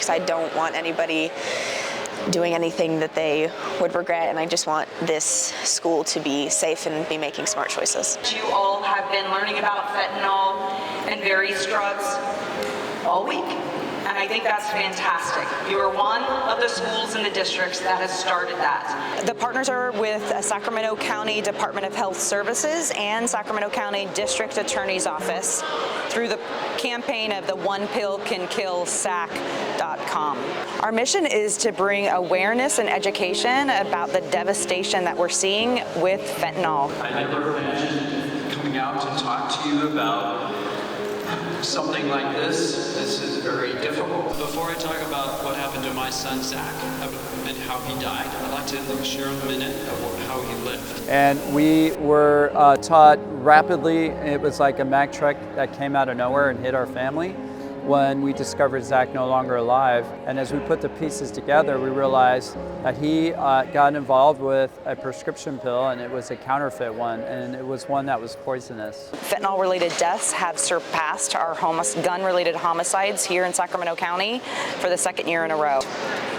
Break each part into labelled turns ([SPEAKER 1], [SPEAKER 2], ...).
[SPEAKER 1] because I don't want anybody doing anything that they would regret, and I just want this school to be safe and be making smart choices.
[SPEAKER 2] You all have been learning about fentanyl and various drugs all week, and I think that's fantastic. You are one of the schools in the districts that has started that.
[SPEAKER 3] The partners are with Sacramento County Department of Health Services and Sacramento County District Attorney's Office through the campaign of the onepillcankillsac.com. Our mission is to bring awareness and education about the devastation that we're seeing with fentanyl.
[SPEAKER 4] I never imagined coming out to talk to you about something like this. This is very difficult.
[SPEAKER 5] Before I talk about what happened to my son Zach and how he died, I'd like to share a minute of how he lived.
[SPEAKER 6] And we were taught rapidly. It was like a Mack truck that came out of nowhere and hit our family when we discovered Zach no longer alive. And as we put the pieces together, we realized that he got involved with a prescription pill, and it was a counterfeit one, and it was one that was poisonous.
[SPEAKER 3] Fentanyl-related deaths have surpassed our gun-related homicides here in Sacramento County for the second year in a row.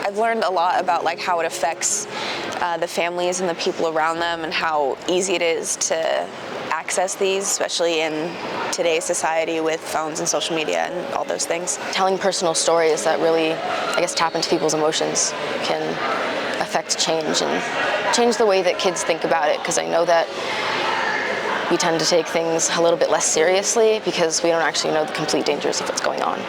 [SPEAKER 1] I've learned a lot about how it affects the families and the people around them, and how easy it is to access these, especially in today's society with phones and social media and all those things.
[SPEAKER 7] Telling personal stories that really, tap into people's emotions can affect change and change the way that kids think about it, because I know that we tend to take things a little bit less seriously because we don't actually know the complete dangers of what's going on.